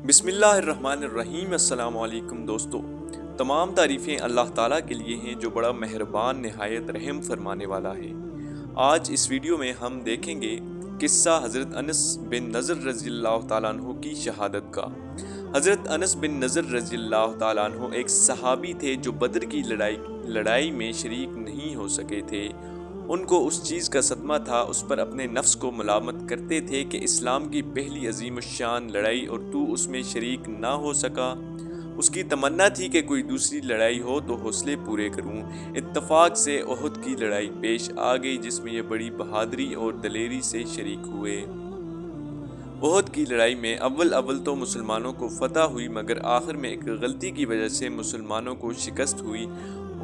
بسم اللہ الرحمن الرحیم۔ السلام علیکم دوستو، تمام تعریفیں اللہ تعالیٰ کے لیے ہیں جو بڑا مہربان نہایت رحم فرمانے والا ہے۔ آج اس ویڈیو میں ہم دیکھیں گے قصہ حضرت انس بن نضر رضی اللہ تعالیٰ عنہ کی شہادت کا۔ حضرت انس بن نضر رضی اللہ تعالیٰ عنہ ایک صحابی تھے جو بدر کی لڑائی میں شریک نہیں ہو سکے تھے۔ ان کو اس چیز کا صدمہ تھا، اس پر اپنے نفس کو ملامت کرتے تھے کہ اسلام کی پہلی عظیم الشان لڑائی اور تو اس میں شریک نہ ہو سکا۔ اس کی تمنا تھی کہ کوئی دوسری لڑائی ہو تو حوصلے پورے کروں۔ اتفاق سے احد کی لڑائی پیش آ گئی جس میں یہ بڑی بہادری اور دلیری سے شریک ہوئے۔ احد کی لڑائی میں اول تو مسلمانوں کو فتح ہوئی، مگر آخر میں ایک غلطی کی وجہ سے مسلمانوں کو شکست ہوئی،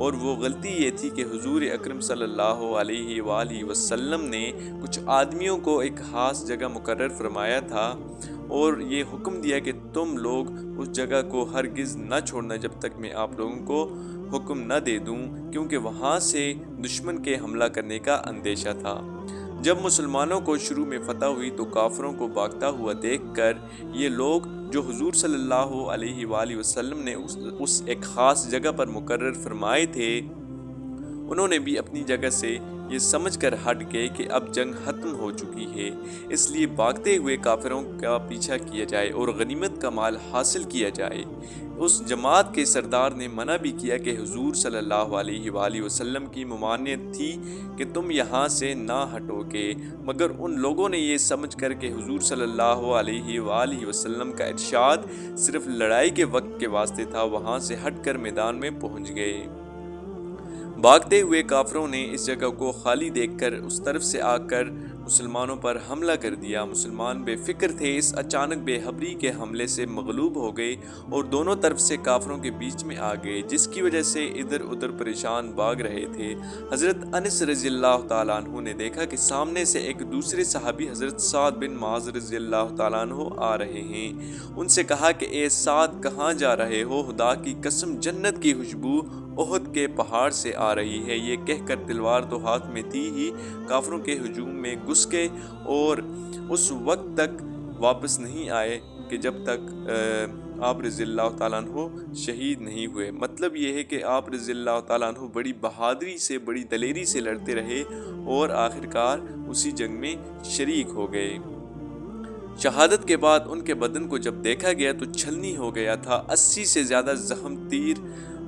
اور وہ غلطی یہ تھی کہ حضور اکرم صلی اللہ علیہ وآلہ وسلم نے کچھ آدمیوں کو ایک خاص جگہ مقرر فرمایا تھا اور یہ حکم دیا کہ تم لوگ اس جگہ کو ہرگز نہ چھوڑنا جب تک میں آپ لوگوں کو حکم نہ دے دوں، کیونکہ وہاں سے دشمن کے حملہ کرنے کا اندیشہ تھا۔ جب مسلمانوں کو شروع میں فتح ہوئی تو کافروں کو بھاگتا ہوا دیکھ کر یہ لوگ جو حضور صلی اللہ علیہ وآلہ وسلم نے اس ایک خاص جگہ پر مقرر فرمائے تھے، انہوں نے بھی اپنی جگہ سے یہ سمجھ کر ہٹ گئے کہ اب جنگ ختم ہو چکی ہے، اس لیے بھاگتے ہوئے کافروں کا پیچھا کیا جائے اور غنیمت کا مال حاصل کیا جائے۔ اس جماعت کے سردار نے منع بھی کیا کہ حضور صلی اللہ علیہ وآلہ وسلم کی ممانعت تھی کہ تم یہاں سے نہ ہٹو گے، مگر ان لوگوں نے یہ سمجھ کر کہ حضور صلی اللہ علیہ وآلہ وسلم کا ارشاد صرف لڑائی کے وقت کے واسطے تھا، وہاں سے ہٹ کر میدان میں پہنچ گئے۔ بھاگتے ہوئے کافروں نے اس جگہ کو خالی دیکھ کر اس طرف سے آ کر مسلمانوں پر حملہ کر دیا۔ مسلمان بے فکر تھے، اس اچانک بے خبری کے حملے سے مغلوب ہو گئے اور دونوں طرف سے کافروں کے بیچ میں آ گئے، جس کی وجہ سے ادھر ادھر پریشان بھاگ رہے تھے۔ حضرت انس رضی اللہ تعالیٰ عنہ نے دیکھا کہ سامنے سے ایک دوسرے صحابی حضرت سعد بن معاذ رضی اللہ تعالیٰ عنہ آ رہے ہیں۔ ان سے کہا کہ اے سعد، کہاں جا رہے ہو؟ خدا کی قسم جنت کی خوشبو احد کے پہاڑ سے آ رہی ہے۔ یہ کہہ کر تلوار تو ہاتھ میں تھی ہی کافروں کے ہجوم میں گھس گئے اور اس وقت تک واپس نہیں آئے کہ جب تک آپ رضی اللہ تعالیٰ عنہ شہید نہیں ہوئے۔ مطلب یہ ہے کہ آپ رضی اللہ تعالیٰ عنہ بڑی بہادری سے، بڑی دلیری سے لڑتے رہے اور آخرکار اسی جنگ میں شریک ہو گئے۔ شہادت کے بعد ان کے بدن کو جب دیکھا گیا تو چھلنی ہو گیا تھا۔ 80 سے زیادہ زخم تیر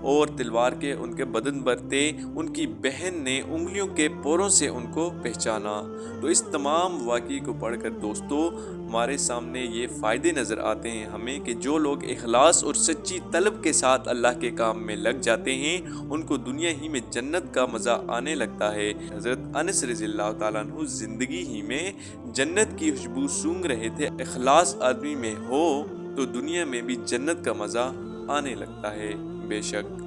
اور تلوار کے ان کے بدن پر تھے۔ ان کی بہن نے انگلیوں کے پوروں سے ان کو پہچانا۔ تو اس تمام واقعے کو پڑھ کر دوستو ہمارے سامنے یہ فائدے نظر آتے ہیں ہمیں کہ جو لوگ اخلاص اور سچی طلب کے ساتھ اللہ کے کام میں لگ جاتے ہیں ان کو دنیا ہی میں جنت کا مزہ آنے لگتا ہے۔ حضرت انس رضی اللہ تعالیٰ عنہ زندگی ہی میں جنت کی خوشبو سونگھ رہے تھے۔ اخلاص آدمی میں ہو تو دنیا میں بھی جنت کا مزہ آنے لگتا ہے، بے شک۔